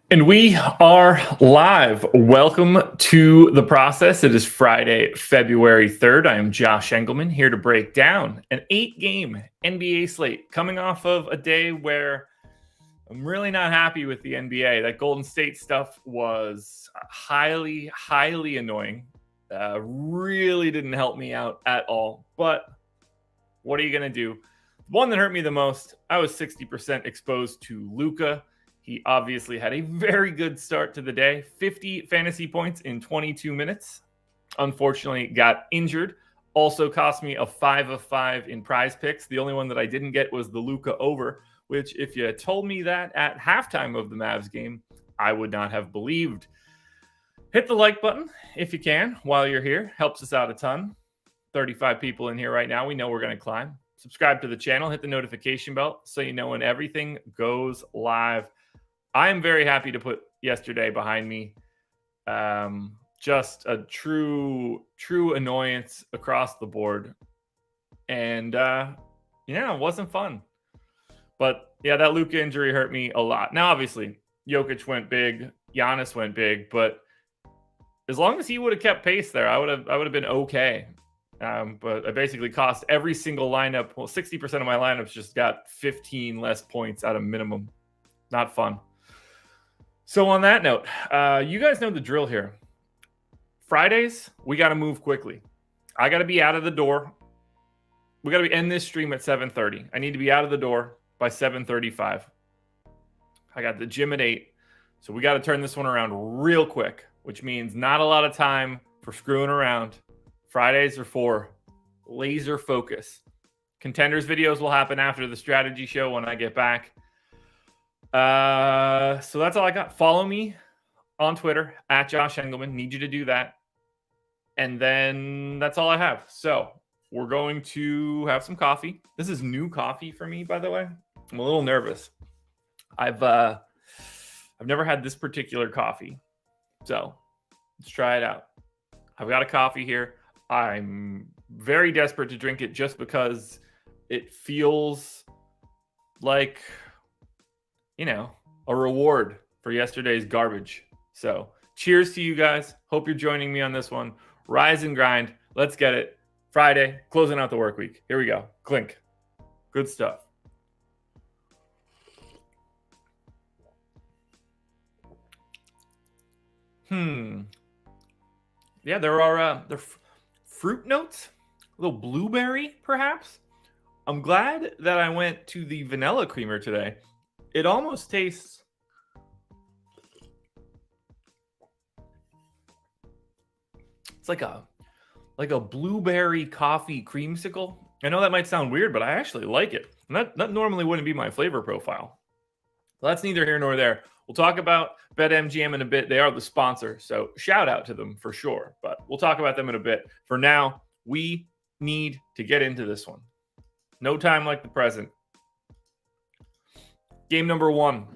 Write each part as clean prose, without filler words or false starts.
And we are live. Welcome to the process. It is Friday, February 3rd. I am Josh Engleman here to break down an 8-game NBA slate coming off of a day where I'm really not happy with the NBA. That Golden State stuff was highly annoying. Really didn't help me out at all. But what are you going to do? One that hurt me the most, I was 60% exposed to Luka. He obviously had a very good start to the day. 50 fantasy points in 22 minutes. Unfortunately, got injured. Also cost me a 5 of 5 in prize picks. The only one that I didn't get was the Luka over, which if you had told me that at halftime of the Mavs game, I would not have believed. Hit the like button if you can while you're here. Helps us out a ton. 35 people in here right now. We know we're going to climb. Subscribe to the channel. Hit the notification bell so you know when everything goes live. I am very happy to put yesterday behind me. Just a true annoyance across the board. And, it wasn't fun. But, yeah, that Luka injury hurt me a lot. Now, obviously, Jokic went big. Giannis went big. But as long as he would have kept pace there, I would have been okay. But I basically cost every single lineup. Well, 60% of my lineups just got 15 less points at a minimum. Not fun. So on that note, you guys know the drill here. Fridays, we got to move quickly. I got to be out of the door. We got to end this stream at 7:30. I need to be out of the door by 7:35. I got the gym at 8. So we got to turn this one around real quick, which means not a lot of time for screwing around. Fridays are for laser focus. Contenders videos will happen after the strategy show when I get back. So that's all I got. Follow me on Twitter at Josh Engleman. Need you to do that. And then that's all I have. So we're going to have some coffee. This is new coffee for me, by the way. I'm a little nervous. I've never had this particular coffee. So let's try it out. I've got a coffee here. I'm very desperate to drink it just because it feels like, a reward for yesterday's garbage. So cheers to you guys. Hope you're joining me on this one. Rise and grind. Let's get it. Friday, closing out the work week. Here we go. Clink. Good stuff. Yeah, there are fruit notes. A little blueberry, perhaps. I'm glad that I went to the vanilla creamer today. It almost tastes it's like a blueberry coffee creamsicle. I know that might sound weird, but I actually like it. And that normally wouldn't be my flavor profile. Well, that's neither here nor there. We'll talk about BetMGM in a bit. They are the sponsor, so shout out to them for sure. But we'll talk about them in a bit. For now, we need to get into this one. No time like the present. Game number 1.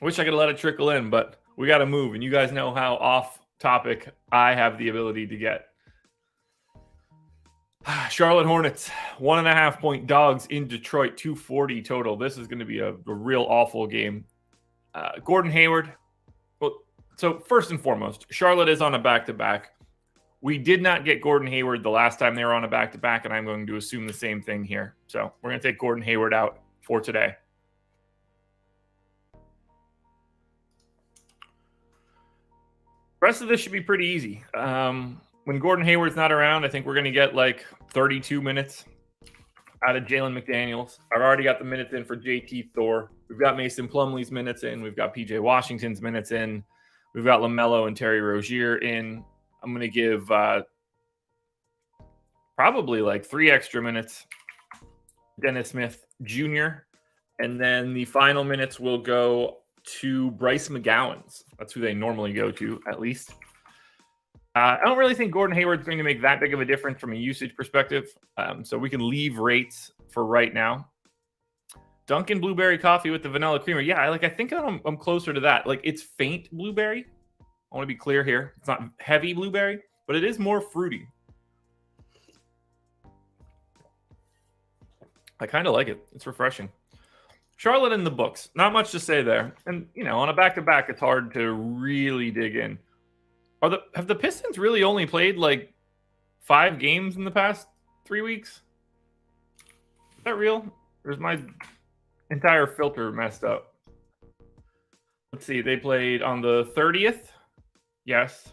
I wish I could let it trickle in, but we got to move. And you guys know how off topic I have the ability to get. Charlotte Hornets, 1.5 point dogs in Detroit, 240 total. This is going to be a real awful game. Gordon Hayward. Well, so first and foremost, Charlotte is on a back-to-back. We did not get Gordon Hayward the last time they were on a back-to-back, and I'm going to assume the same thing here. So we're going to take Gordon Hayward out for today. Rest of this should be pretty easy. When Gordon Hayward's not around, I think we're going to get like 32 minutes out of Jalen McDaniels. I've already got the minutes in for JT Thor. We've got Mason Plumlee's minutes in. We've got PJ Washington's minutes in. We've got LaMelo and Terry Rozier in. I'm going to give probably like 3 extra minutes. Dennis Smith Jr. And then the final minutes will go to Bryce McGowan's. That's who they normally go to, at least. I don't really think Gordon Hayward's going to make that big of a difference from a usage perspective. So we can leave rates for right now. Dunkin' blueberry coffee with the vanilla creamer. Yeah, I think I'm closer to that. Like, it's faint blueberry. I want to be clear here. It's not heavy blueberry, but it is more fruity. I kind of like it. It's refreshing. Charlotte in the books. Not much to say there. And, on a back-to-back, it's hard to really dig in. Have the Pistons really only played like 5 games in the past 3 weeks? Is that real? Or is my entire filter messed up? Let's see. They played on the 30th. Yes.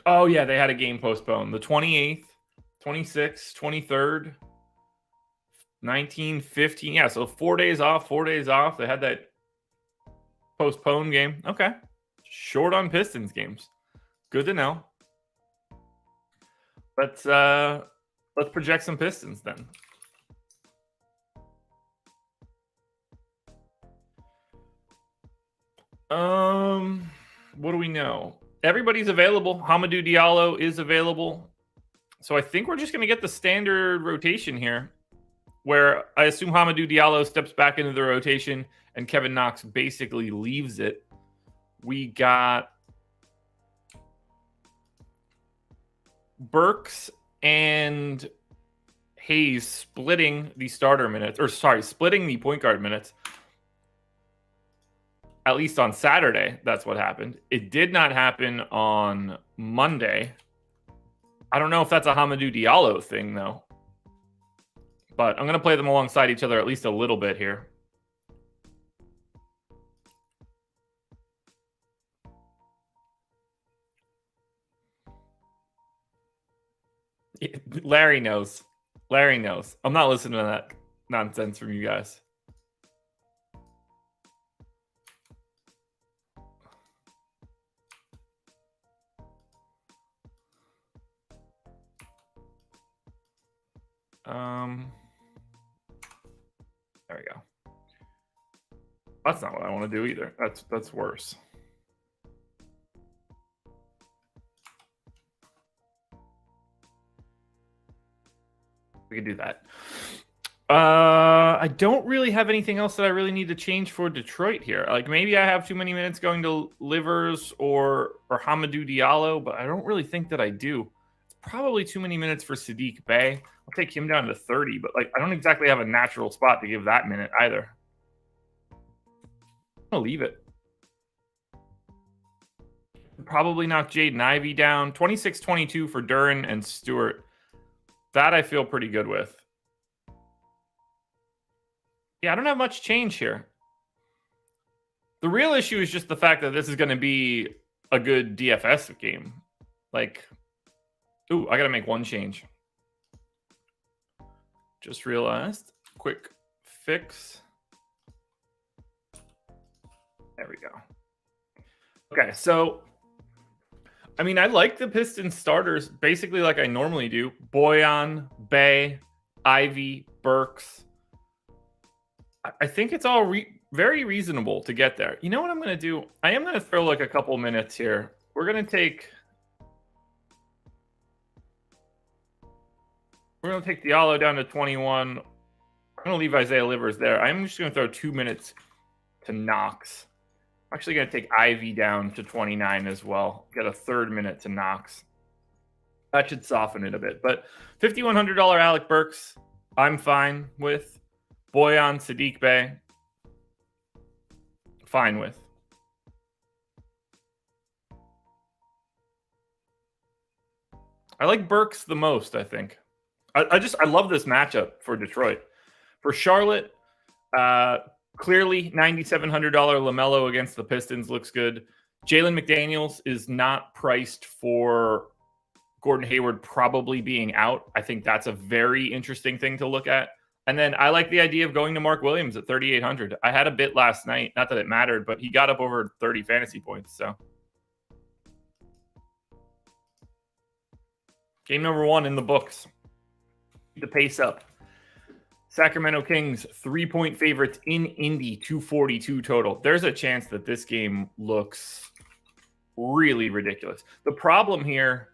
Oh, yeah. They had a game postponed. The 28th, 26th, 23rd, 19, 15. Yeah. So 4 days off, 4 days off. They had that postponed game. Okay. Short on Pistons games. Good to know. Let's project some Pistons then. What do we know? Everybody's available. Hamidou Diallo is available. So I think we're just going to get the standard rotation here, where I assume Hamidou Diallo steps back into the rotation and Kevin Knox basically leaves it. We got Burks and Hayes splitting the starter minutes, splitting the point guard minutes. At least on Saturday, that's what happened. It did not happen on Monday. I don't know if that's a Hamidou Diallo thing, though. But I'm going to play them alongside each other at least a little bit here. Larry knows. Larry knows. I'm not listening to that nonsense from you guys. There we go. That's not what I want to do either. That's worse. We can do that. I don't really have anything else that I really need to change for Detroit here. Like maybe I have too many minutes going to Livers or Hamidou Diallo, but I don't really think that I do. It's probably too many minutes for Saddiq Bey. I'll take him down to 30, but like I don't exactly have a natural spot to give that minute either. I'm gonna leave it. Probably knock Jaden Ivey down. 26-22 for Duren and Stewart. That I feel pretty good with. Yeah, I don't have much change here. The real issue is just the fact that this is going to be a good DFS game. Like, ooh, I got to make one change. Just realized. Quick fix. There we go. Okay, so, I mean, I like the Pistons starters basically like I normally do. Bojan, Bey, Ivy, Burks. I think it's all very reasonable to get there. You know what I'm going to do? I am going to throw like a couple minutes here. We're going to take Diallo down to 21. I'm going to leave Isaiah Livers there. I'm just going to throw 2 minutes to Knox. I'm actually going to take Ivy down to 29 as well. Get a third minute to Knox. That should soften it a bit. But $5,100 Alec Burks, I'm fine with. Bojan, Saddiq Bey, fine with. I like Burks the most, I think. I love this matchup for Detroit. For Charlotte, clearly $9,700 LaMelo against the Pistons looks good. Jalen McDaniels is not priced for Gordon Hayward probably being out. I think that's a very interesting thing to look at. And then I like the idea of going to Mark Williams at 3,800. I had a bit last night. Not that it mattered, but he got up over 30 fantasy points. So game number 1 in the books. Keep the pace up. Sacramento Kings, 3-point favorites in Indy, 242 total. There's a chance that this game looks really ridiculous. The problem here...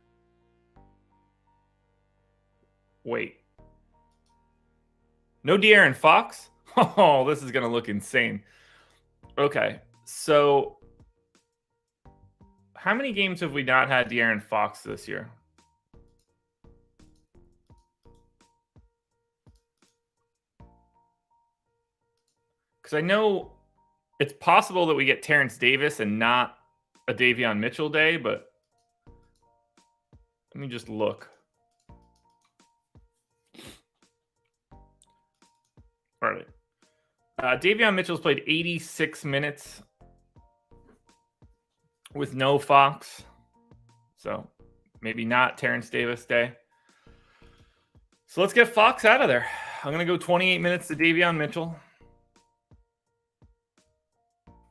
Wait. No De'Aaron Fox? Oh, this is going to look insane. Okay, so how many games have we not had De'Aaron Fox this year? Because I know it's possible that we get Terrence Davis and not a Davion Mitchell day, but let me just look. All right. Davion Mitchell's played 86 minutes with no Fox. So maybe not Terrence Davis day. So let's get Fox out of there. I'm going to go 28 minutes to Davion Mitchell.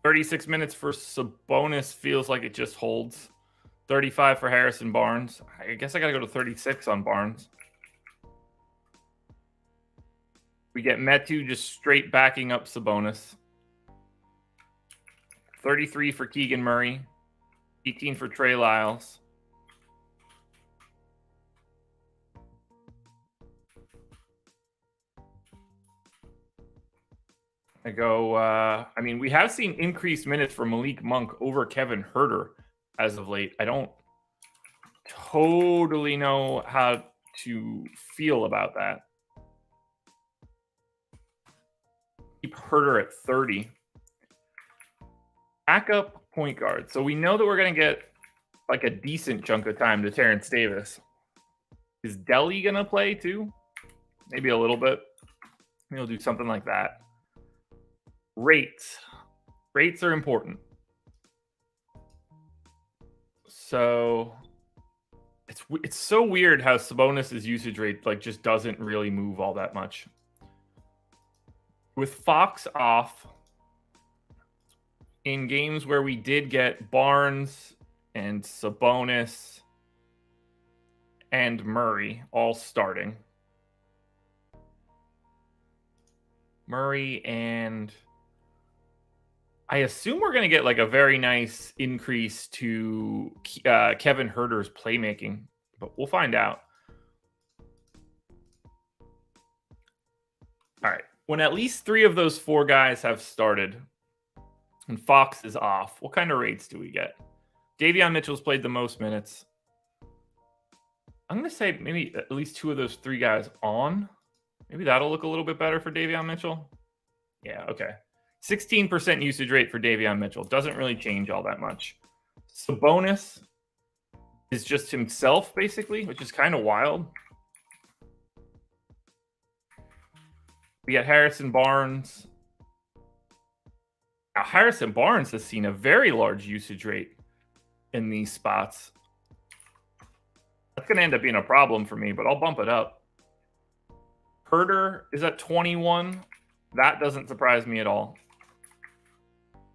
36 minutes for Sabonis feels like it just holds. 35 for Harrison Barnes. I guess I got to go to 36 on Barnes. We get Metu just straight backing up Sabonis. 33 for Keegan Murray. 18 for Trey Lyles. I go, I mean, we have seen increased minutes for Malik Monk over Kevin Huerter as of late. I don't totally know how to feel about that. Keep Huerter at 30. Backup point guard. So we know that we're going to get like a decent chunk of time to Terrence Davis. Is Delly going to play too? Maybe a little bit. Maybe he'll do something like that. Rates. Rates are important. So it's so weird how Sabonis' usage rate like just doesn't really move all that much. With Fox off, in games where we did get Barnes and Sabonis and Murray all starting. Murray and I assume we're going to get like a very nice increase to Kevin Huerter's playmaking, but we'll find out. All right. When at least 3 of those 4 guys have started and Fox is off, what kind of rates do we get? Davion Mitchell's played the most minutes. I'm going to say maybe at least 2 of those 3 guys on. Maybe that'll look a little bit better for Davion Mitchell. Yeah, okay. 16% usage rate for Davion Mitchell. Doesn't really change all that much. Sabonis is just himself, basically, which is kind of wild. We got Harrison Barnes. Now, Harrison Barnes has seen a very large usage rate in these spots. That's going to end up being a problem for me, but I'll bump it up. Huerter is at 21. That doesn't surprise me at all.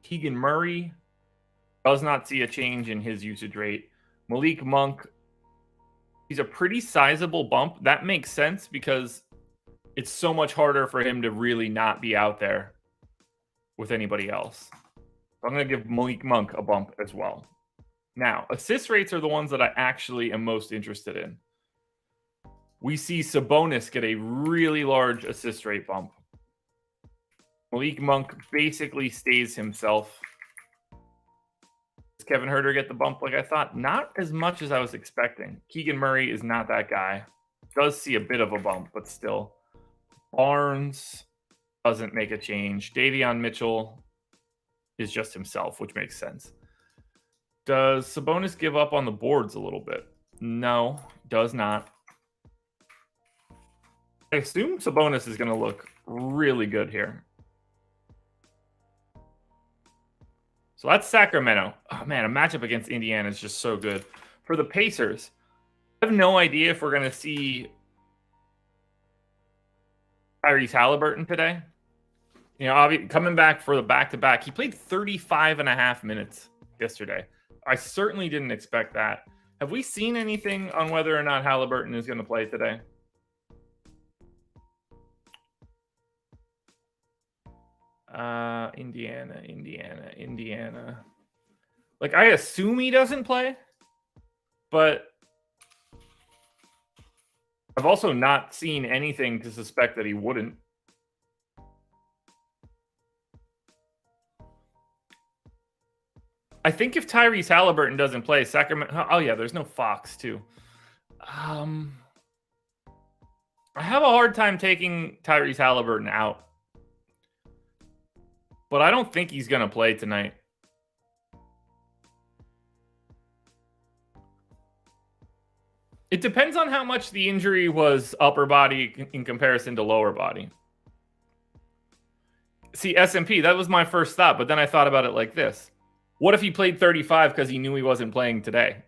Keegan Murray does not see a change in his usage rate. Malik Monk, he's a pretty sizable bump. That makes sense because it's so much harder for him to really not be out there with anybody else. So I'm going to give Malik Monk a bump as well. Now, assist rates are the ones that I actually am most interested in. We see Sabonis get a really large assist rate bump. Malik Monk basically stays himself. Does Kevin Huerter get the bump like I thought? Not as much as I was expecting. Keegan Murray is not that guy. Does see a bit of a bump, but still. Barnes doesn't make a change. Davion Mitchell is just himself, which makes sense. Does Sabonis give up on the boards a little bit? No, does not. I assume Sabonis is going to look really good here. So that's Sacramento. Oh, man, a matchup against Indiana is just so good. For the Pacers, I have no idea if we're going to see Tyrese Halliburton today. You know, coming back for the back-to-back, he played 35 and a half minutes yesterday. I certainly didn't expect that. Have we seen anything on whether or not Halliburton is going to play today? Indiana. Like, I assume he doesn't play, but I've also not seen anything to suspect that he wouldn't. I think if Tyrese Halliburton doesn't play, Sacramento... Oh, yeah, there's no Fox, too. I have a hard time taking Tyrese Halliburton out. but I don't think he's going to play tonight. It depends on how much the injury was upper body in comparison to lower body. See, SMP, that was my first thought, but then I thought about it like this. What if he played 35 because he knew he wasn't playing today?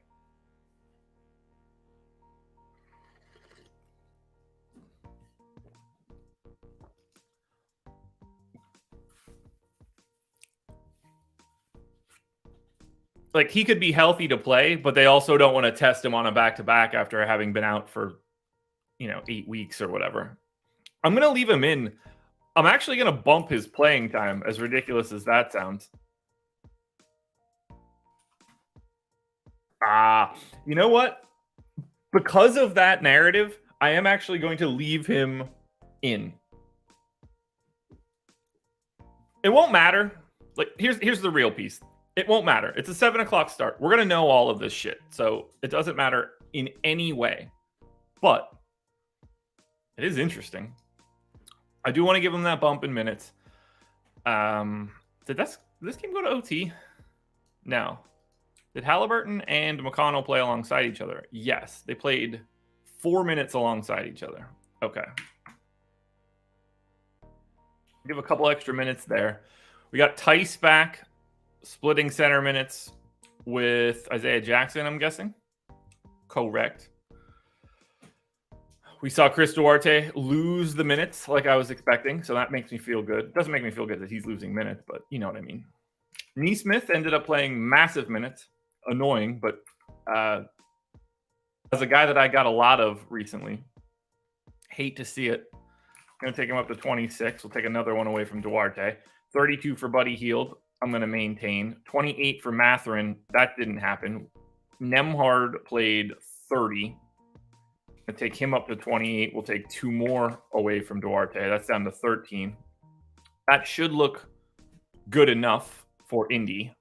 Like, he could be healthy to play, but they also don't want to test him on a back-to-back after having been out for, 8 weeks or whatever. I'm going to leave him in. I'm actually going to bump his playing time, as ridiculous as that sounds. You know what? Because of that narrative, I am actually going to leave him in. It won't matter. Like, here's the real piece. It won't matter. It's a 7 o'clock start. We're going to know all of this shit. So it doesn't matter in any way. But it is interesting. I do want to give him that bump in minutes. Did this game go to OT? No. Did Halliburton and McConnell play alongside each other? Yes. They played 4 minutes alongside each other. Okay. Give a couple extra minutes there. We got Tice back, splitting center minutes with Isaiah Jackson, I'm guessing. Correct. We saw Chris Duarte lose the minutes like I was expecting, so that makes me feel good. It doesn't make me feel good that he's losing minutes, but you know what I mean. Neesmith ended up playing massive minutes. Annoying, but as a guy that I got a lot of recently, hate to see it. I'm going to take him up to 26. We'll take another one away from Duarte. 32 for Buddy Hield. I'm going to maintain. 28 for Mathurin. That didn't happen. Nemhard played 30. I'll take him up to 28. We'll take 2 more away from Duarte. That's down to 13. That should look good enough for Indy.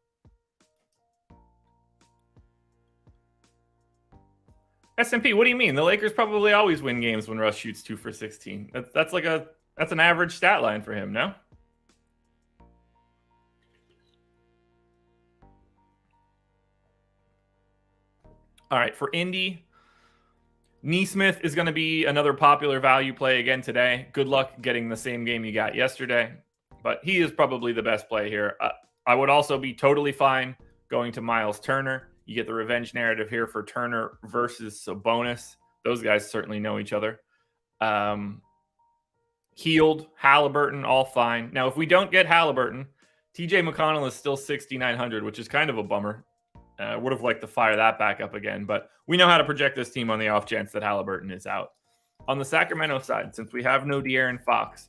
SMP, what do you mean? The Lakers probably always win games when Russ shoots 2 for 16. That's an average stat line for him, no? All right, for Indy, Neesmith is going to be another popular value play again today. Good luck getting the same game you got yesterday, but he is probably the best play here. I would also be totally fine going to Miles Turner. You get the revenge narrative here for Turner versus Sabonis. Those guys certainly know each other. Hield, Halliburton, all fine. Now, if we don't get Halliburton, TJ McConnell is still 6,900, which is kind of a bummer. Would have liked to fire that back up again, but we know how to project this team on the off chance that Halliburton is out. On the Sacramento side, since we have no De'Aaron Fox,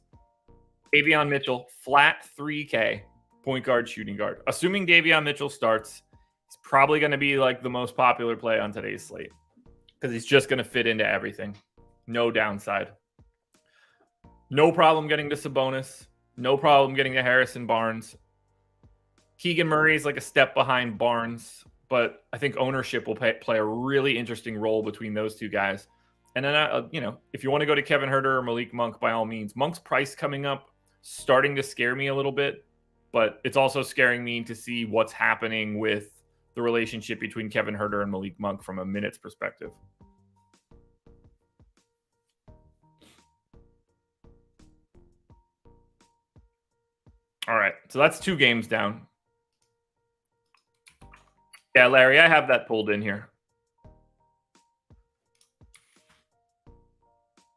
Davion Mitchell, flat 3K, point guard, shooting guard. Assuming Davion Mitchell starts, he's probably going to be like the most popular play on today's slate because he's just going to fit into everything. No downside. No problem getting to Sabonis. No problem getting to Harrison Barnes. Keegan Murray is like a step behind Barnes, but I think ownership will play a really interesting role between those two guys. And then, if you want to go to Kevin Huerter or Malik Monk, by all means. Monk's price coming up, starting to scare me a little bit, but it's also scaring me to see what's happening with the relationship between Kevin Huerter and Malik Monk from a minutes perspective. All right, so that's 2 games down. Yeah, Larry, I have that pulled in here.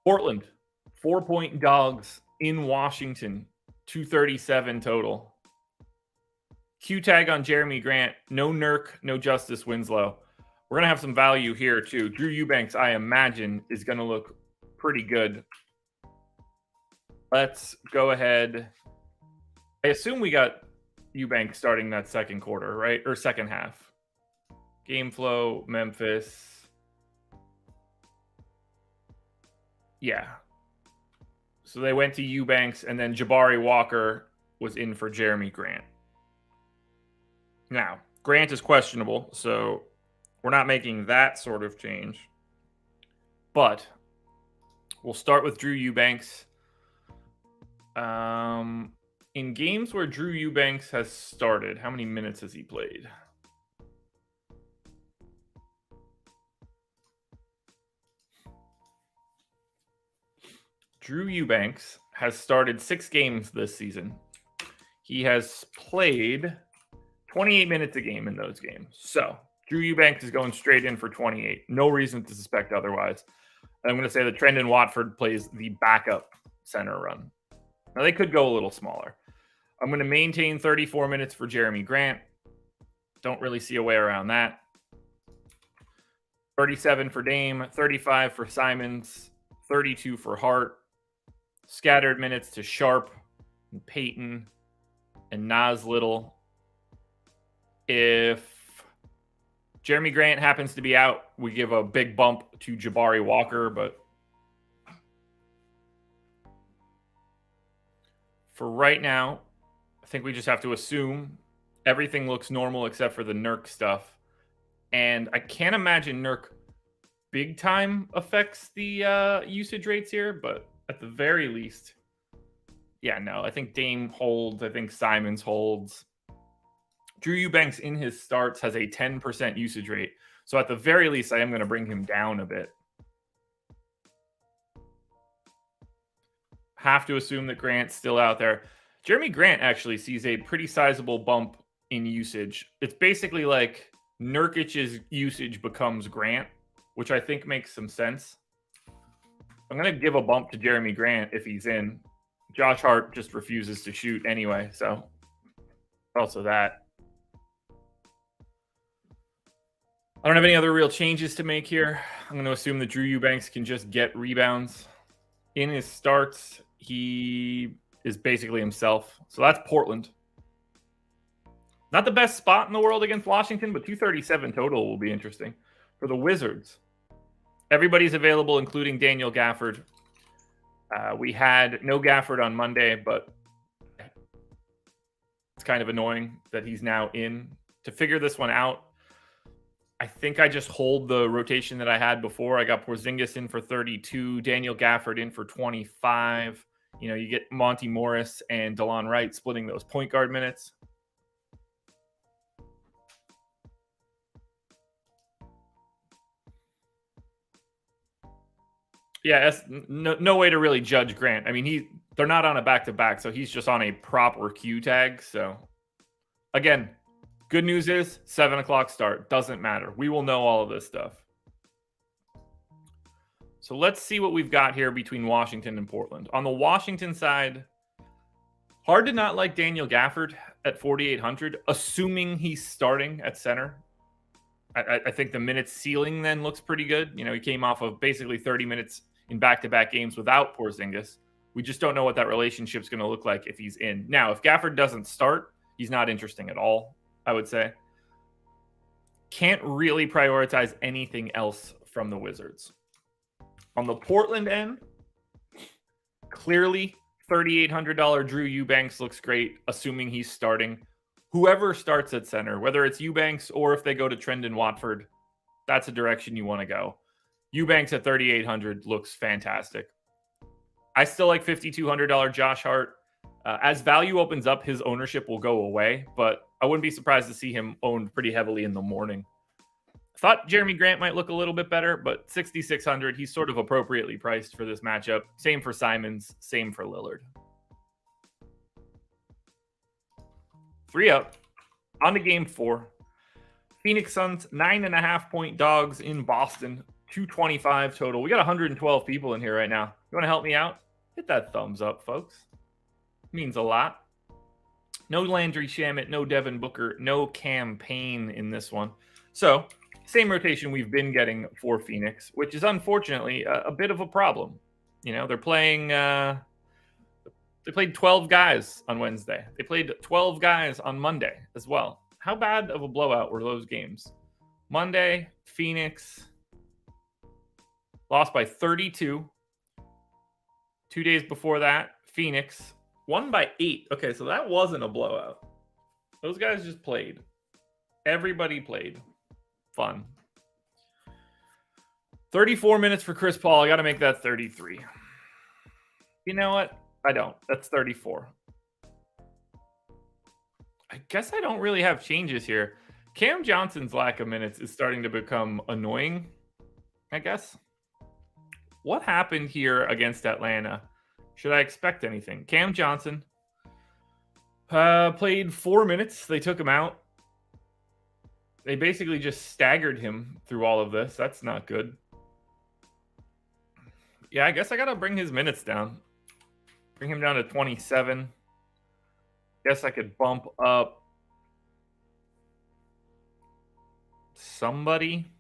Portland, 4-point dogs in Washington, 237 total. Q tag on Jeremy Grant, no Nurk, no Justice Winslow. We're going to have some value here too. Drew Eubanks, I imagine, is going to look pretty good. Let's go ahead. I assume we got Eubanks starting that second quarter, right? Or second half. Game flow, Memphis. Yeah. So they went to Eubanks, and then Jabari Walker was in for Jeremy Grant. Now, Grant is questionable, so we're not making that sort of change. But we'll start with Drew Eubanks. In games where Drew Eubanks has started, how many minutes has he played? Drew Eubanks has started 6 games this season. He has played 28 minutes a game in those games. So Drew Eubanks is going straight in for 28. No reason to suspect otherwise. And I'm going to say that Trendon Watford plays the backup center run. Now, they could go a little smaller. I'm going to maintain 34 minutes for Jeremy Grant. Don't really see a way around that. 37 for Dame, 35 for Simons, 32 for Hart. Scattered minutes to Sharp and Peyton and Nas Little. If Jeremy Grant happens to be out, we give a big bump to Jabari Walker, but for right now, I think we just have to assume everything looks normal except for the Nurk stuff. And I can't imagine Nurk big time affects the usage rates here, but at the very least, yeah, no, I think Dame holds. I think Simons holds. Drew Eubanks in his starts has a 10% usage rate. So at the very least, I am going to bring him down a bit. Have to assume that Grant's still out there. Jeremy Grant actually sees a pretty sizable bump in usage. It's basically like Nurkic's usage becomes Grant, which I think makes some sense. I'm going to give a bump to Jeremy Grant if he's in. Josh Hart just refuses to shoot anyway, so also that. I don't have any other real changes to make here. I'm going to assume that Drew Eubanks can just get rebounds. In his starts, he is basically himself. So that's Portland. Not the best spot in the world against Washington, but 237 total will be interesting. For the Wizards, everybody's available, including Daniel Gafford. We had no Gafford on Monday, but it's kind of annoying that he's now in. To figure this one out, I think I just hold the rotation that I had before. I got Porzingis in for 32, Daniel Gafford in for 25. You know, you get Monty Morris and DeLon Wright splitting those point guard minutes. Yeah, that's no way to really judge Grant. I mean, they're not on a back-to-back, so he's just on a proper Q tag. So, again, good news is 7 o'clock start. Doesn't matter. We will know all of this stuff. So let's see what we've got here between Washington and Portland. On the Washington side, hard to not like Daniel Gafford at 4,800, assuming he's starting at center. I think the minutes ceiling then looks pretty good. You know, he came off of basically 30 minutes in back-to-back games without Porzingis. We just don't know what that relationship's going to look like if he's in. Now, if Gafford doesn't start, he's not interesting at all, I would say. Can't really prioritize anything else from the Wizards. On the Portland end, clearly $3,800 Drew Eubanks looks great, assuming he's starting. Whoever starts at center, whether it's Eubanks or if they go to Trendon Watford, that's a direction you want to go. Eubanks at 3,800 looks fantastic. I still like $5,200 Josh Hart. As value opens up, his ownership will go away, but I wouldn't be surprised to see him owned pretty heavily in the morning. I thought Jeremy Grant might look a little bit better, but 6,600, he's sort of appropriately priced for this matchup. Same for Simons, same for Lillard. 3 up. On to game 4. Phoenix Suns, 9.5-point dogs in Boston. 225 total. We got 112 people in here right now. You want to help me out? Hit that thumbs up, folks. Means a lot. No Landry Shamet, no Devin Booker, no campaign in this one. So, same rotation we've been getting for Phoenix, which is unfortunately a bit of a problem. You know, they're playing... They played 12 guys on Wednesday. They played 12 guys on Monday as well. How bad of a blowout were those games? Monday, Phoenix lost by 32. 2 days before that, Phoenix won by 8. Okay, so that wasn't a blowout. Those guys just played. Everybody played. Fun. 34 minutes for Chris Paul. I got to make that 33. You know what? I don't. That's 34. I guess I don't really have changes here. Cam Johnson's lack of minutes is starting to become annoying, I guess. What happened here against Atlanta? Should I expect anything? Cam Johnson played 4 minutes. They took him out. They basically just staggered him through all of this. That's not good. Yeah, I guess I got to bring his minutes down. Bring him down to 27. Guess I could bump up somebody.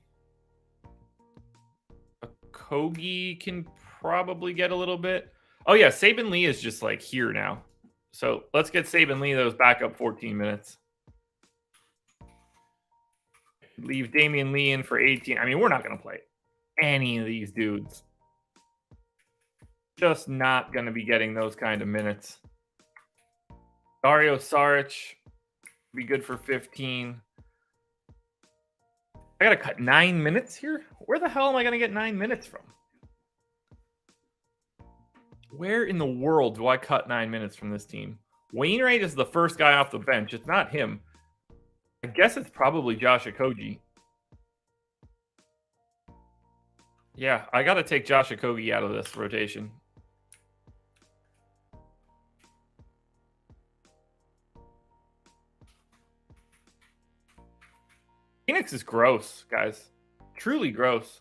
A Kogi can probably get a little bit. Oh, yeah, Saban Lee is just like here now. So let's get Saban Lee those back up 14 minutes. Leave Damian Lee in for 18. I mean, we're not going to play any of these dudes. Just not going to be getting those kind of minutes. Dario Saric be good for 15. I got to cut 9 minutes here? Where the hell am I going to get 9 minutes from? Where in the world do I cut 9 minutes from this team? Wainwright is the first guy off the bench. It's not him. I guess it's probably Josh Okogie. Yeah, I got to take Josh Okogie out of this rotation. Phoenix is gross, guys. Truly gross.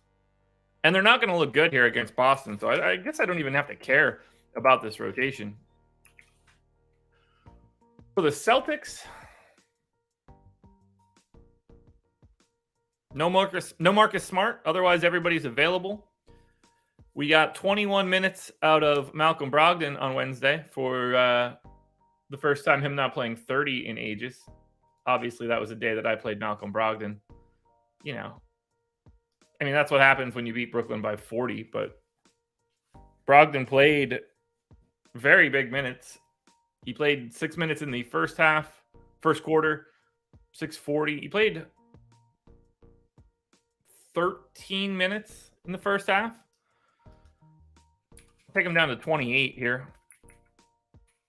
And they're not going to look good here against Boston, so I guess I don't even have to care about this rotation. For the Celtics, no Marcus Smart. Otherwise, everybody's available. We got 21 minutes out of Malcolm Brogdon on Wednesday for the first time him not playing 30 in ages. Obviously, that was a day that I played Malcolm Brogdon. You know, I mean, that's what happens when you beat Brooklyn by 40. But Brogdon played very big minutes. He played 6 minutes in the first quarter, 6:40. He played 13 minutes in the first half. Take him down to 28 here.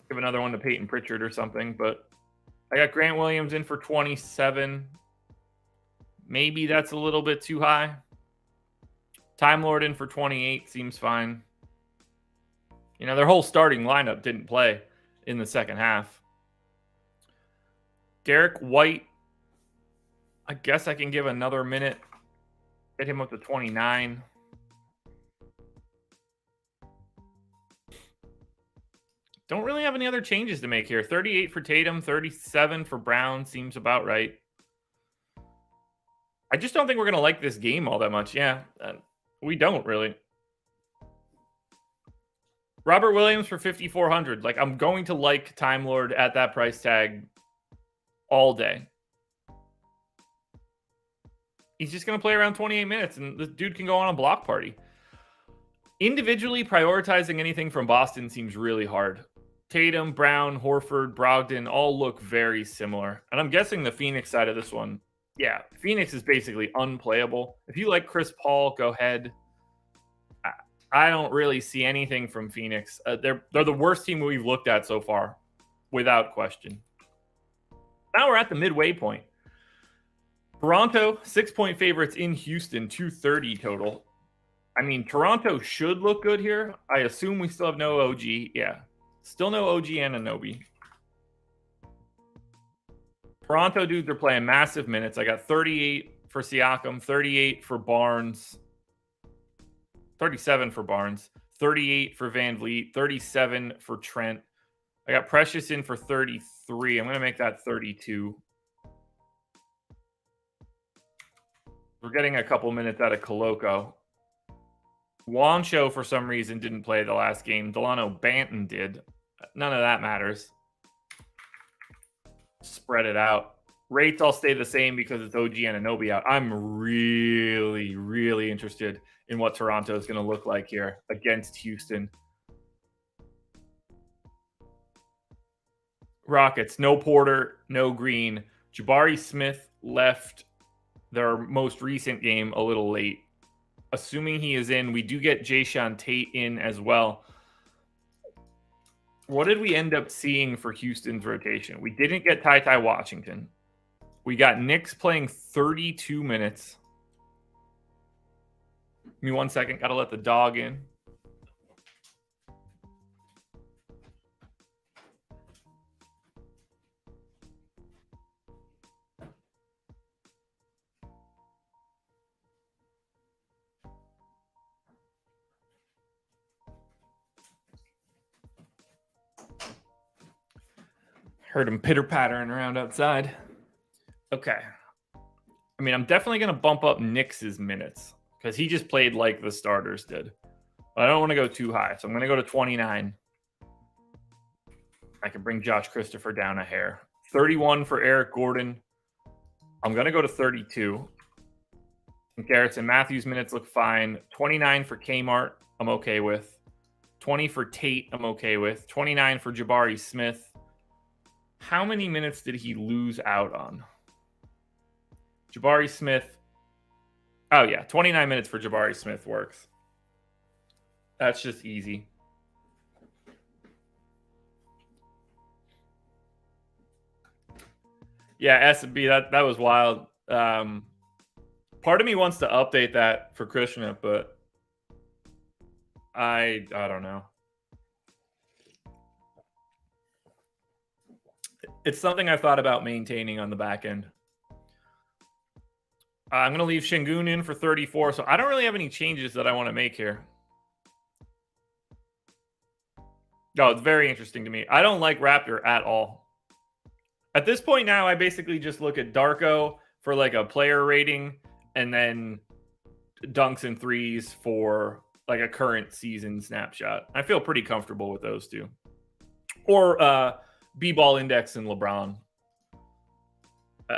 Give another one to Peyton Pritchard or something, but I got Grant Williams in for 27. Maybe that's a little bit too high. Time Lord in for 28 seems fine. You know, their whole starting lineup didn't play in the second half. Derek White, I guess I can give another minute. Get him up to 29. Don't really have any other changes to make here. 38 for Tatum, 37 for Brown seems about right. I just don't think we're going to like this game all that much. Yeah, we don't really. Robert Williams for 5,400. Like, I'm going to like Time Lord at that price tag all day. He's just going to play around 28 minutes, and this dude can go on a block party. Individually prioritizing anything from Boston seems really hard. Tatum, Brown, Horford, Brogdon all look very similar. And I'm guessing the Phoenix side of this one, yeah, Phoenix is basically unplayable. If you like Chris Paul, go ahead. I don't really see anything from Phoenix. They're the worst team we've looked at so far, without question. Now we're at the midway point. Toronto, 6-point favorites in Houston, 230 total. I mean, Toronto should look good here. I assume we still have no OG. Yeah. Still no OG Anunoby. Toronto dudes are playing massive minutes. I got 38 for Siakam, 38 for Barnes, 37 for Barnes, 38 for Van Vliet, 37 for Trent. I got Precious in for 33. I'm going to make that 32. We're getting a couple minutes out of Koloko. Wancho, for some reason, didn't play the last game. Delano Banton did. None of that matters. Spread it out. Rates all stay the same because it's OG Anunoby out. I'm really, really interested in what Toronto is going to look like here against Houston. Rockets, no Porter, no Green. Jabari Smith left their most recent game a little late. Assuming he is in, we do get Jayshawn Tate in as well. What did we end up seeing for Houston's rotation? We didn't get Ty Washington. We got Knicks playing 32 minutes. Give me 1 second. Got to let the dog in. Heard him pitter-pattering around outside. Okay. I mean, I'm definitely going to bump up Knicks's minutes because he just played like the starters did. But I don't want to go too high, so I'm going to go to 29. I can bring Josh Christopher down a hair. 31 for Eric Gordon. I'm going to go to 32. And Garrison Matthews minutes look fine. 29 for Kmart, I'm okay with. 20 for Tate, I'm okay with. 29 for Jabari Smith. How many minutes did he lose out on? Jabari Smith. Oh, yeah. 29 minutes for Jabari Smith works. That's just easy. Yeah, S&B, that was wild. Part of me wants to update that for Krishna, but I don't know. It's something I've thought about maintaining on the back end. I'm going to leave Şengün in for 34, so I don't really have any changes that I want to make here. No, it's very interesting to me. I don't like Raptor at all. At this point now, I basically just look at Darko for like a player rating and then dunks and threes for like a current season snapshot. I feel pretty comfortable with those two. Or B-ball index and LeBron.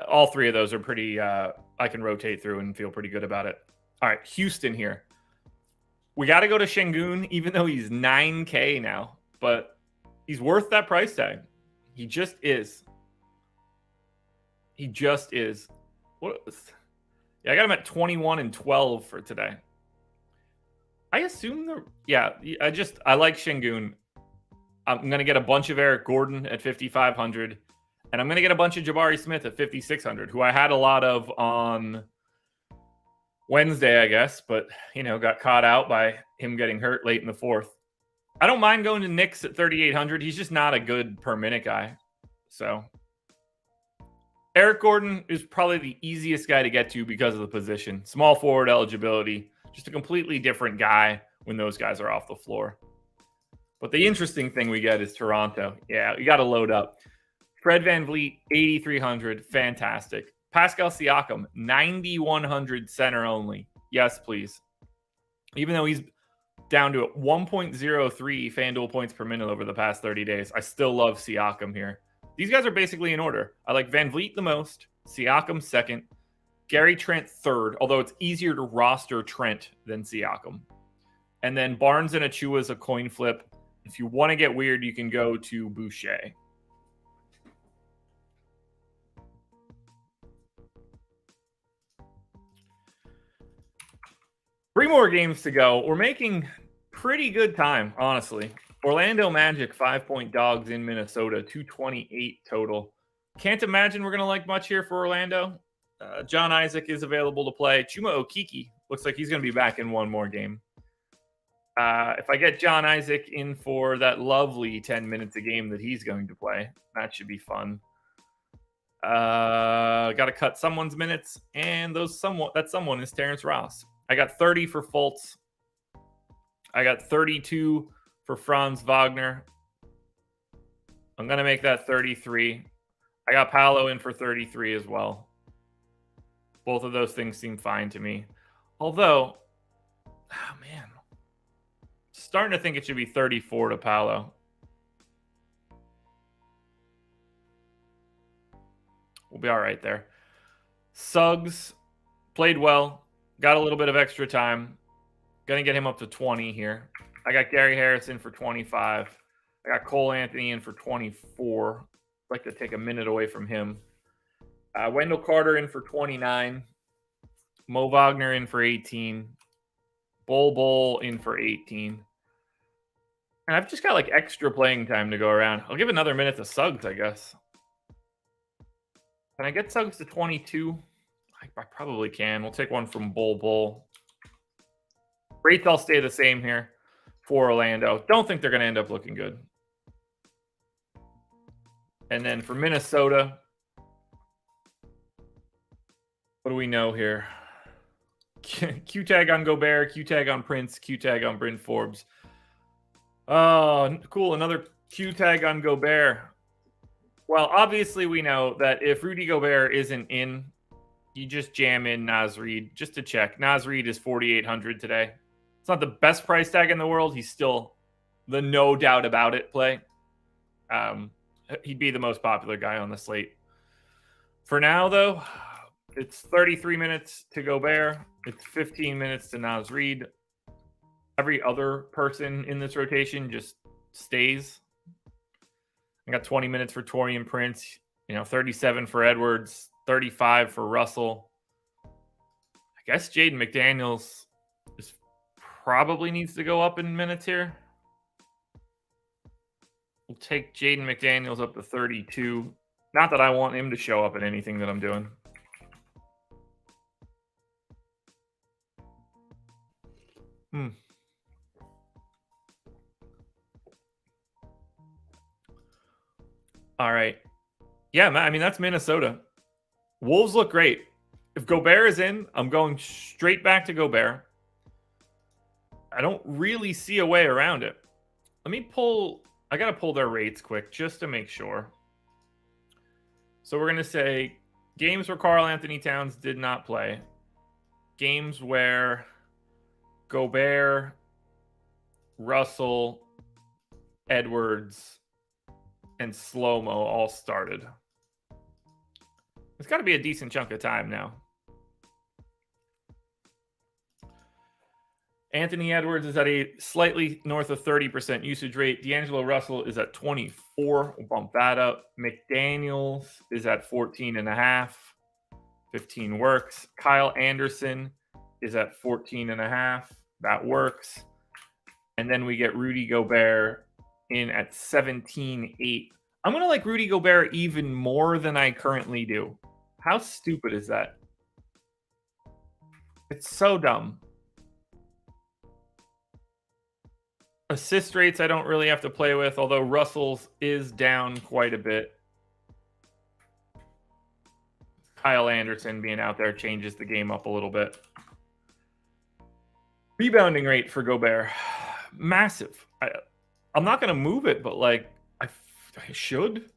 All three of those are pretty, I can rotate through and feel pretty good about it. All right, Houston here. We got to go to Şengün, even though he's 9K now. But he's worth that price tag. He just is. He just is. What? Yeah, I got him at 21 and 12 for today. I assume I like Şengün. I'm going to get a bunch of Eric Gordon at 5,500. And I'm going to get a bunch of Jabari Smith at 5,600, who I had a lot of on Wednesday, I guess. But, got caught out by him getting hurt late in the fourth. I don't mind going to Knicks at 3,800. He's just not a good per-minute guy. So Eric Gordon is probably the easiest guy to get to because of the position. Small forward eligibility. Just a completely different guy when those guys are off the floor. But the interesting thing we get is Toronto. Yeah, you got to load up. Fred VanVleet, 8,300. Fantastic. Pascal Siakam, 9,100 center only. Yes, please. Even though he's down to 1.03 FanDuel points per minute over the past 30 days, I still love Siakam here. These guys are basically in order. I like VanVleet the most, Siakam second, Gary Trent third, although it's easier to roster Trent than Siakam. And then Barnes and Achua is a coin flip. If you want to get weird, you can go to Boucher. Three more games to go. We're making pretty good time, honestly. Orlando Magic, 5-point dogs in Minnesota, 228 total. Can't imagine we're going to like much here for Orlando. John Isaac is available to play. Chuma Okeke looks like he's going to be back in one more game. If I get John Isaac in for that lovely 10 minutes a game that he's going to play, that should be fun. Got to cut someone's minutes, and that someone is Terrence Ross. I got 30 for Fultz. I got 32 for Franz Wagner. I'm going to make that 33. I got Paolo in for 33 as well. Both of those things seem fine to me. Although, starting to think it should be 34 to Paolo. We'll be all right there. Suggs played well. Got a little bit of extra time. Going to get him up to 20 here. I got Gary Harrison for 25. I got Cole Anthony in for 24. I'd like to take a minute away from him. Wendell Carter in for 29. Mo Wagner in for 18. Bol in for 18. And I've just got like extra playing time to go around. I'll give another minute to Suggs, I guess. Can I get Suggs to 22? I probably can. We'll take one from Bull. Rates all stay the same here for Orlando. Don't think they're going to end up looking good. And then for Minnesota, what do we know here? Q tag on Gobert, Q tag on Prince, Q tag on Bryn Forbes. Oh, cool. Another Q tag on Gobert. Well, obviously we know that if Rudy Gobert isn't in, you just jam in Naz Reid just to check. Naz Reid is 4,800 today. It's not the best price tag in the world. He's still the no doubt about it play. He'd be the most popular guy on the slate. For now, though, it's 33 minutes to Gobert. It's 15 minutes to Naz Reid. Every other person in this rotation just stays. I got 20 minutes for Taurean Prince, 37 for Edwards, 35 for Russell. I guess Jaden McDaniels probably needs to go up in minutes here. We'll take Jaden McDaniels up to 32. Not that I want him to show up in anything that I'm doing. All right. Yeah, I mean, that's Minnesota. Wolves look great. If Gobert is in, I'm going straight back to Gobert. I don't really see a way around it. Let me pull... I got to pull their rates quick just to make sure. So we're going to say games where Karl Anthony Towns did not play. Games where Gobert, Russell, Edwards, and Slow-Mo all started. It's got to be a decent chunk of time now. Anthony Edwards is at a slightly north of 30% usage rate. D'Angelo Russell is at 24. We'll bump that up. McDaniels is at 14.5. 15 works. Kyle Anderson is at 14.5. That works. And then we get Rudy Gobert in at 17.8. I'm going to like Rudy Gobert even more than I currently do. How stupid is that? It's so dumb. Assist rates I don't really have to play with, although Russell's is down quite a bit. Kyle Anderson being out there changes the game up a little bit. Rebounding rate for Gobert, massive. I'm not going to move it, but I should.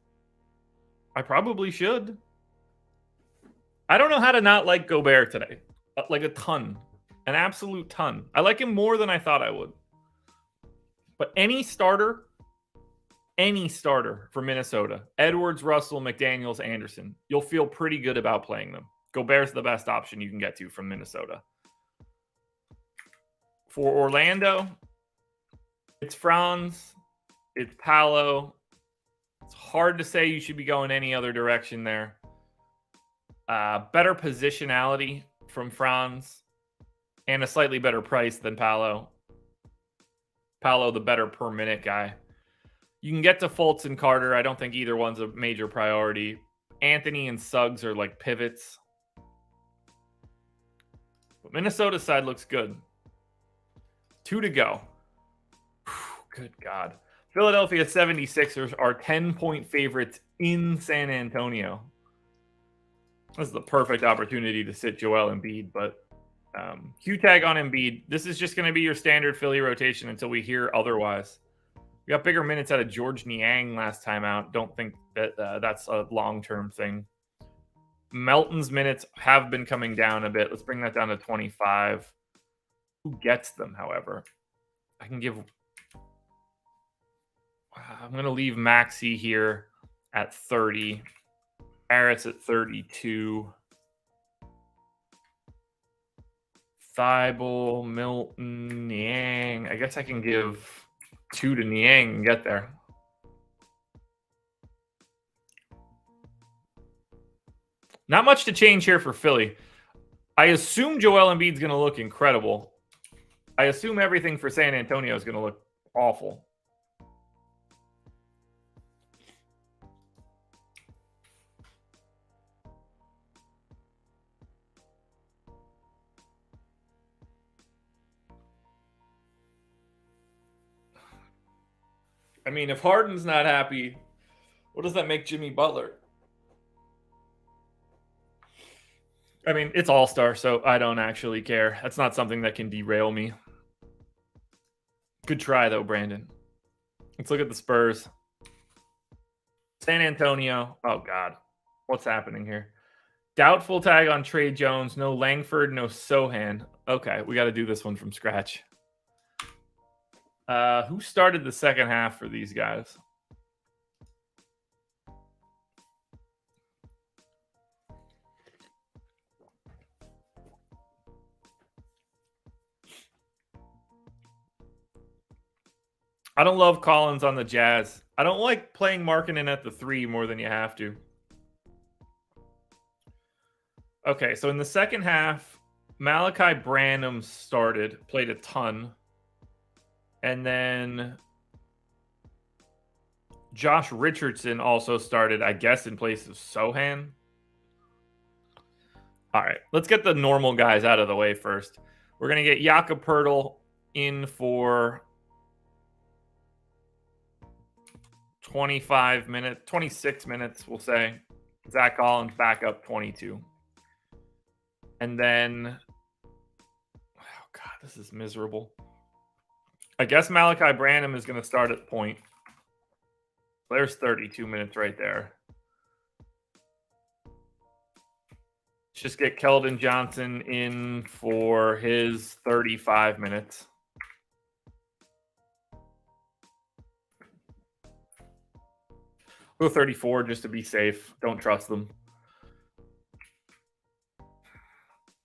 I probably should. I don't know how to not like Gobert today. Like a ton. An absolute ton. I like him more than I thought I would. But any starter for Minnesota, Edwards, Russell, McDaniels, Anderson, you'll feel pretty good about playing them. Gobert's the best option you can get to from Minnesota. For Orlando, it's Franz, it's Paolo. It's hard to say you should be going any other direction there. Better positionality from Franz and a slightly better price than Paolo. Paolo, the better per minute guy. You can get to Fultz and Carter. I don't think either one's a major priority. Anthony and Suggs are like pivots. But Minnesota's side looks good. 2 to go. Good God. Philadelphia 76ers are 10-point favorites in San Antonio. This is the perfect opportunity to sit Joel Embiid, but Q tag on Embiid. This is just going to be your standard Philly rotation until we hear otherwise. We got bigger minutes out of George Niang last time out. Don't think that that's a long-term thing. Melton's minutes have been coming down a bit. Let's bring that down to 25. Who gets them, however? I'm going to leave Maxey here at 30. Harris at 32. Thibault, Milton, Niang. I guess I can give 2 to Niang and get there. Not much to change here for Philly. I assume Joel Embiid's going to look incredible. I assume everything for San Antonio is going to look awful. I mean, if Harden's not happy, what does that make Jimmy Butler? I mean, it's All-Star, so I don't actually care. That's not something that can derail me. Good try, though, Brandon. Let's look at the Spurs. San Antonio. Oh, God. What's happening here? Doubtful tag on Trey Jones. No Langford, no Sohan. Okay, we got to do this one from scratch. Who started the second half for these guys? I don't love Collins on the Jazz. I don't like playing Markkanen at the 3 more than you have to. Okay, so in the second half, Malachi Branham started, played a ton. And then Josh Richardson also started, I guess, in place of Sohan. All right, let's get the normal guys out of the way first. We're going to get Jakob Poeltl in for 26 minutes, we'll say. Zach Collins back up 22. And then, oh God, this is miserable. I guess Malachi Branham is going to start at point. There's 32 minutes right there. Let's just get Keldon Johnson in for his 35 minutes. Go 34 just to be safe. Don't trust them.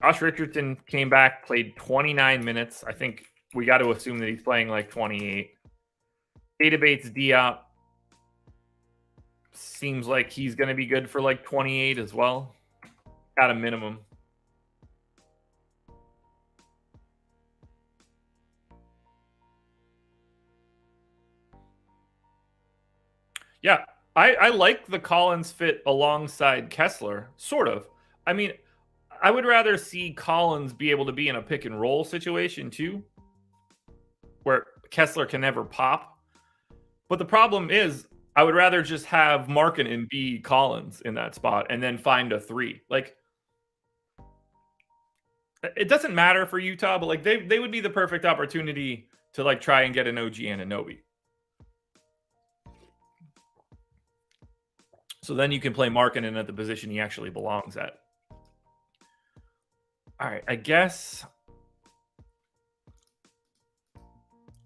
Josh Richardson came back, played 29 minutes. I think we got to assume that he's playing like 28. Data Bates Diop seems like he's going to be good for like 28 as well. At a minimum. Yeah, I like the Collins fit alongside Kessler, sort of. I mean, I would rather see Collins be able to be in a pick and roll situation too, where Kessler can never pop. But the problem is, I would rather just have Markkanen be Collins in that spot and then find a 3. Like, it doesn't matter for Utah, but like they would be the perfect opportunity to like try and get an OG Anunoby. So then you can play Markkanen at the position he actually belongs at. All right, I guess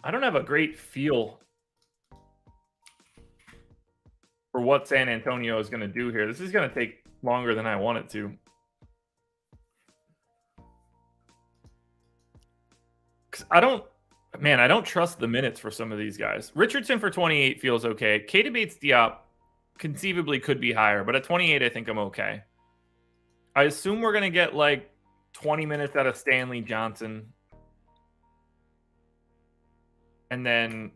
I don't have a great feel for what San Antonio is going to do here. This is going to take longer than I want it to. Because I don't trust the minutes for some of these guys. Richardson for 28 feels okay. Keita Bates-Diop conceivably could be higher, but at 28, I think I'm okay. I assume we're going to get like 20 minutes out of Stanley Johnson. And then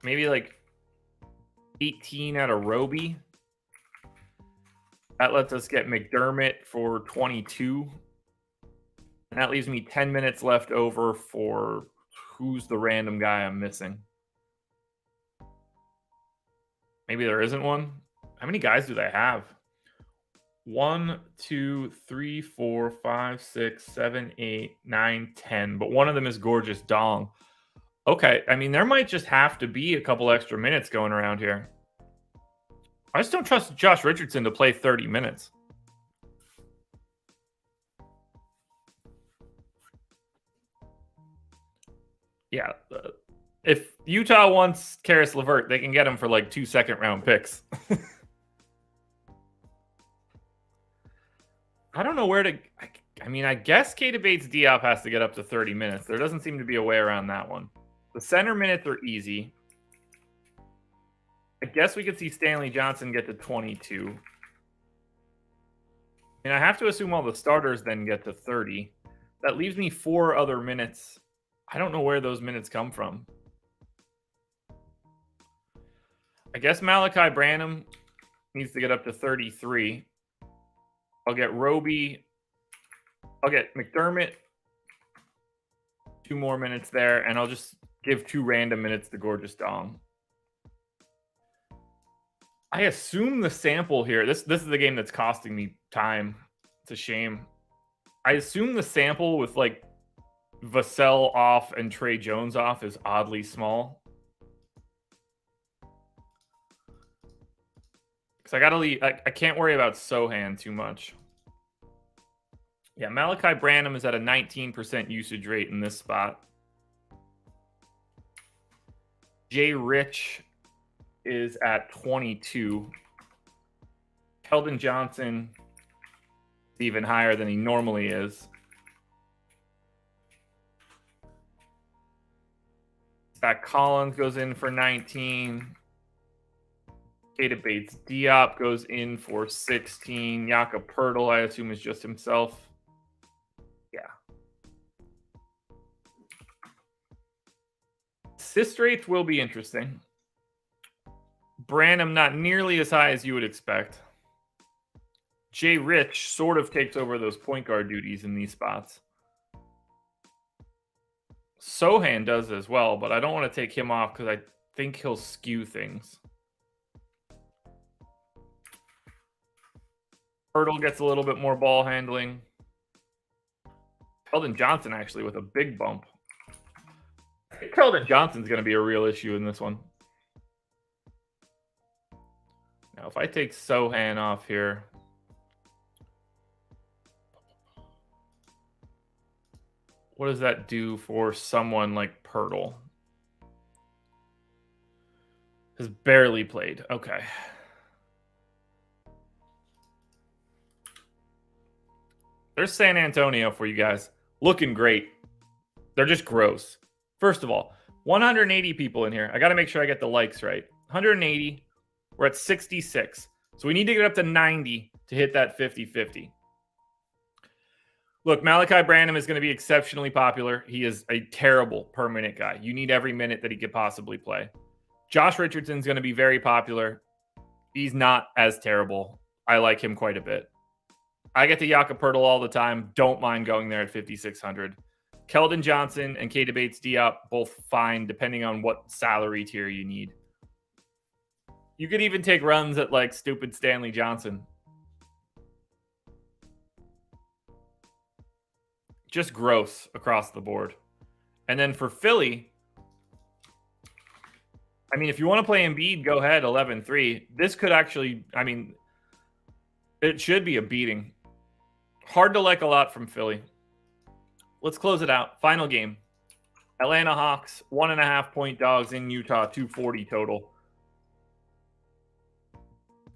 maybe like 18 out of Roby. That lets us get McDermott for 22. And that leaves me 10 minutes left over for who's the random guy I'm missing. Maybe there isn't one. How many guys do they have? 1, 2, 3, 4, 5, 6, 7, 8, 9, 10. But one of them is Gorgeous Dong. Okay, I mean, there might just have to be a couple extra minutes going around here. I just don't trust Josh Richardson to play 30 minutes. Yeah, if Utah wants Karis LeVert, they can get him for like 2 second-round picks. I don't know where to... I mean, I guess Keita Bates-Diop has to get up to 30 minutes. There doesn't seem to be a way around that one. The center minutes are easy. I guess we could see Stanley Johnson get to 22. And I have to assume all the starters then get to 30. That leaves me 4 other minutes. I don't know where those minutes come from. I guess Malachi Branham needs to get up to 33. I'll get Roby. I'll get McDermott. 2 more minutes there, and I'll just give 2 random minutes to Gorgeous Dong. I assume the sample here, this is the game that's costing me time. It's a shame. I assume the sample with like Vassell off and Trey Jones off is oddly small. Because I gotta leave. I can't worry about Sohan too much. Yeah, Malachi Branham is at a 19% usage rate in this spot. Jay Rich is at 22. Keldon Johnson is even higher than he normally is. Zach Collins goes in for 19. Keita Bates Diop goes in for 16. Jakob Poeltl, I assume, is just himself. Yeah. Assist rates will be interesting. Branham not nearly as high as you would expect. Jay Rich sort of takes over those point guard duties in these spots. Sohan does as well, but I don't want to take him off because I think he'll skew things. Poeltl gets a little bit more ball handling. Keldon Johnson actually with a big bump. I think Keldon Johnson's going to be a real issue in this one. Now, if I take Sohan off here, what does that do for someone like Poeltl? Has barely played. Okay. There's San Antonio for you guys. Looking great. They're just gross. First of all, 180 people in here. I got to make sure I get the likes right. 180. We're at 66. So we need to get up to 90 to hit that 50-50. Look, Malachi Branham is going to be exceptionally popular. He is a terrible per minute guy. You need every minute that he could possibly play. Josh Richardson's going to be very popular. He's not as terrible. I like him quite a bit. I get to Jakob Poeltl all the time. Don't mind going there at 5,600. Keldon Johnson and Keita Bates Diop, both fine, depending on what salary tier you need. You could even take runs at like stupid Stanley Johnson. Just gross across the board. And then for Philly, I mean, if you want to play Embiid, go ahead, 11-3. This could actually, I mean, it should be a beating. Hard to like a lot from Philly. Let's close it out. Final game. Atlanta Hawks, 1.5 point dogs in Utah, 240 total.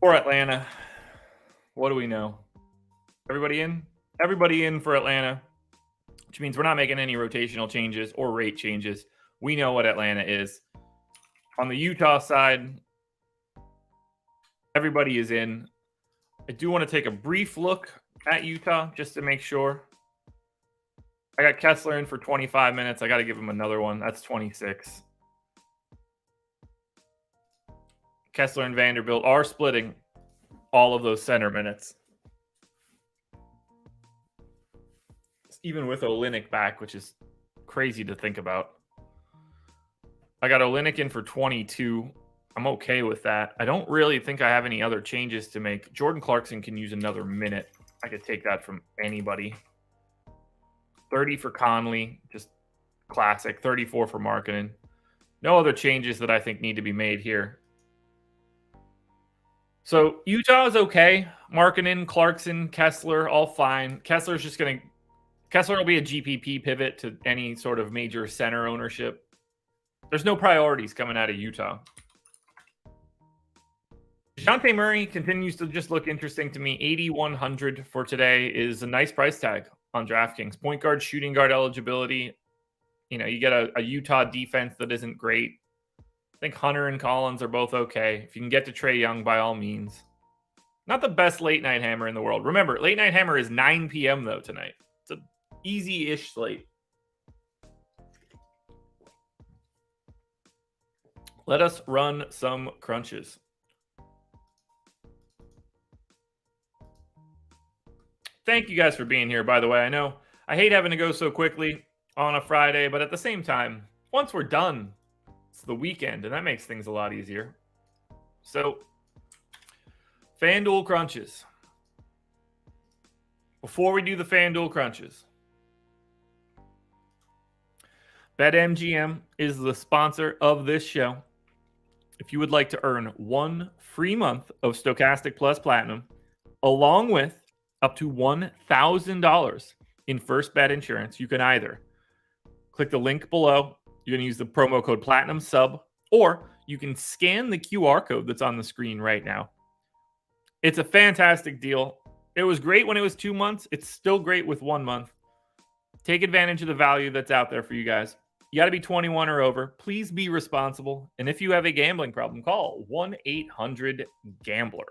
For Atlanta, what do we know? Everybody in? Everybody in for Atlanta, which means we're not making any rotational changes or rate changes. We know what Atlanta is. On the Utah side, everybody is in. I do want to take a brief look at Utah just to make sure. I got Kessler in for 25 minutes. I got to give him another one. That's 26. Kessler and Vanderbilt are splitting all of those center minutes. Even with Olynyk back, which is crazy to think about. I got Olynyk in for 22. I'm okay with that. I don't really think I have any other changes to make. Jordan Clarkson can use another minute. I could take that from anybody. 30 for Conley, just classic. 34 for Markkanen. No other changes that I think need to be made here. So Utah is okay. Markkanen, Clarkson, Kessler, all fine. Kessler will be a GPP pivot to any sort of major center ownership. There's no priorities coming out of Utah. DeJounte Murray continues to just look interesting to me. 8,100 for today is a nice price tag on DraftKings. Point guard, shooting guard eligibility. You know, you get a Utah defense that isn't great. I think Hunter and Collins are both okay. If you can get to Trae Young, by all means. Not the best late night hammer in the world. Remember, late night hammer is 9 p.m. though tonight. It's an easy-ish slate. Let us run some crunches. Thank you guys for being here, by the way. I know I hate having to go so quickly on a Friday, but at the same time, once we're done, it's the weekend, and that makes things a lot easier. So FanDuel crunches. Before we do the FanDuel crunches, BetMGM is the sponsor of this show. If you would like to earn 1 free month of Stokastic Plus Platinum, along with up to $1,000 in first bet insurance, you can either click the link below. You're going to use the promo code Platinum Sub, or you can scan the QR code that's on the screen right now. It's a fantastic deal. It was great when it was 2 months. It's still great with 1 month. Take advantage of the value that's out there for you guys. You got to be 21 or over. Please be responsible. And if you have a gambling problem, call 1-800-GAMBLER.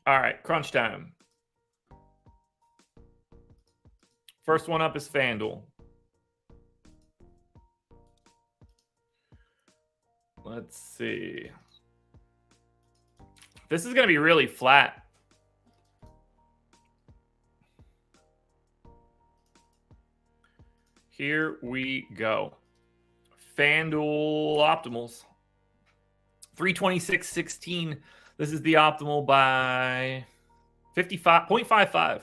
All right, crunch time. First one up is FanDuel. Let's see. This is going to be really flat. Here we go. FanDuel optimals. 326.16. This is the optimal by 55.55.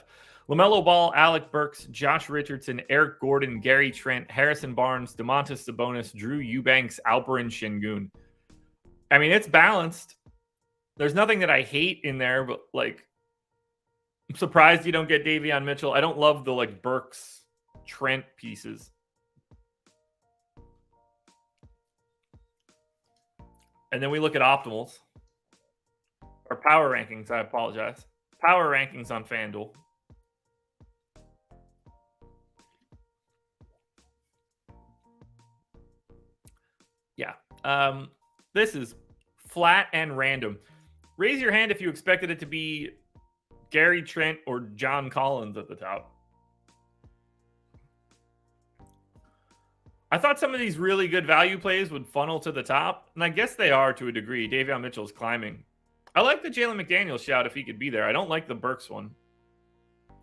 LaMelo Ball, Alec Burks, Josh Richardson, Eric Gordon, Gary Trent, Harrison Barnes, Domantas Sabonis, Drew Eubanks, Alperen Şengün. I mean, it's balanced. There's nothing that I hate in there, but like, I'm surprised you don't get Davion Mitchell. I don't love the like Burks Trent pieces. And then we look at optimals or power rankings. I apologize. Power rankings on FanDuel. Yeah. This is flat and random. Raise your hand if you expected it to be Gary Trent or John Collins at the top. I thought some of these really good value plays would funnel to the top, and I guess they are to a degree. Davion Mitchell's climbing. I like the Jalen McDaniels shout if he could be there. I don't like the Burks one.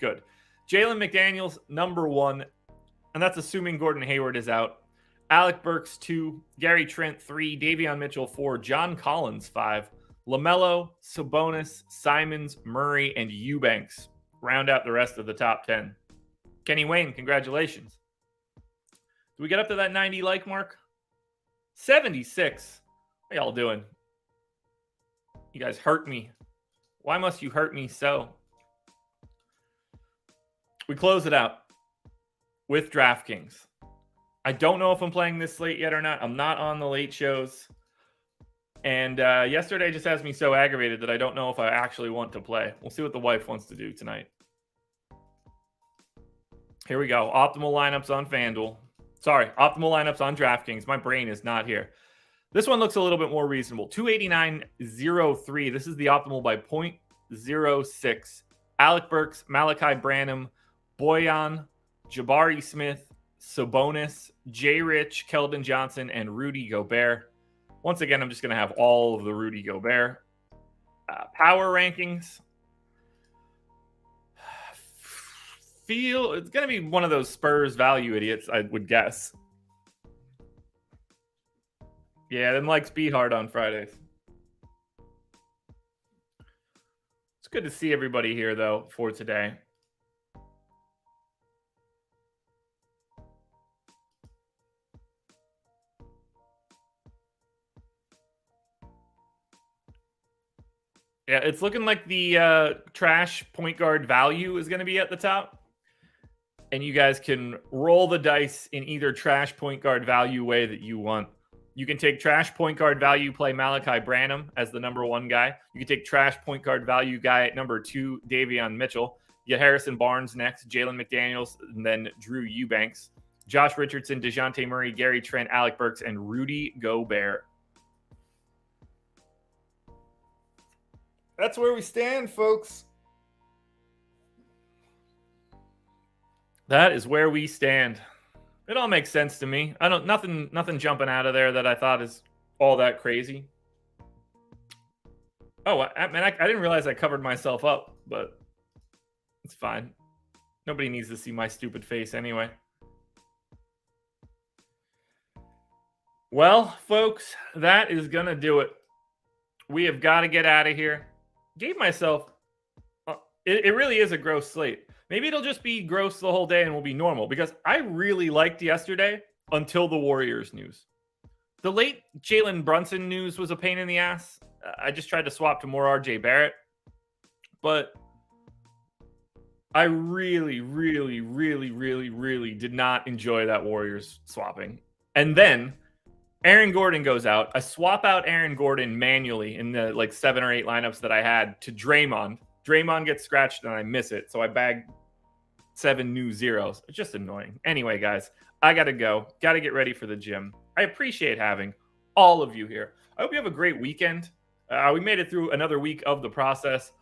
Good. Jalen McDaniels, number 1, and that's assuming Gordon Hayward is out. Alec Burks, 2. Gary Trent, 3. Davion Mitchell, 4. John Collins, 5. LaMelo, Sabonis, Simons, Murray, and Eubanks round out the rest of the top 10. Kenny Wayne, congratulations. Do we get up to that 90 like mark? 76. How y'all doing? You guys hurt me. Why must you hurt me so? We close it out with DraftKings. I don't know if I'm playing this slate yet or not. I'm not on the late shows. And yesterday just has me so aggravated that I don't know if I actually want to play. We'll see what the wife wants to do tonight. Here we go. Optimal lineups on FanDuel. Sorry, optimal lineups on DraftKings. My brain is not here. This one looks a little bit more reasonable. 289.03. This is the optimal by 0.06. Alec Burks, Malachi Branham, Boyan, Jabari Smith, Sabonis, Jay Rich, Keldon Johnson, and Rudy Gobert. Once again, I'm just going to have all of the Rudy Gobert. Power rankings. It's going to be one of those Spurs value idiots, I would guess. Yeah, them likes be hard on Fridays. It's good to see everybody here, though, for today. Yeah, it's looking like the trash point guard value is going to be at the top. And you guys can roll the dice in either trash point guard value way that you want. You can take trash point guard value, play Malachi Branham as the number 1 guy. You can take trash point guard value guy at number 2, Davion Mitchell. You get Harrison Barnes next, Jalen McDaniels, and then Drew Eubanks. Josh Richardson, DeJounte Murray, Gary Trent, Alec Burks, and Rudy Gobert. That's where we stand, folks. That is where we stand. It all makes sense to me. Nothing jumping out of there that I thought is all that crazy. Oh, I didn't realize I covered myself up, but it's fine. Nobody needs to see my stupid face anyway. Well, folks, that is going to do it. We have got to get out of here. Gave myself, it really is a gross slate. Maybe it'll just be gross the whole day and will be normal because I really liked yesterday until the Warriors news. The late Jalen Brunson news was a pain in the ass. I just tried to swap to more RJ Barrett. But I really did not enjoy that Warriors swapping. And then Aaron Gordon goes out. I swap out Aaron Gordon manually in the 7 or 8 lineups that I had to Draymond. Draymond gets scratched and I miss it. So I bag 7 new zeros. It's just annoying. Anyway, guys, I got to go. Got to get ready for the gym. I appreciate having all of you here. I hope you have a great weekend. We made it through another week of the process.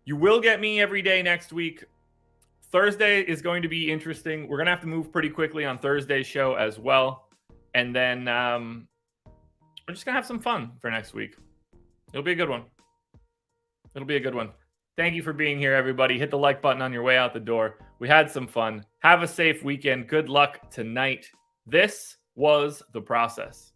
You will get me every day next week. Thursday is going to be interesting. We're going to have to move pretty quickly on Thursday's show as well. And then we're just going to have some fun for next week. It'll be a good one. Thank you for being here, everybody. Hit the like button on your way out the door. We had some fun. Have a safe weekend. Good luck tonight. This was The Process.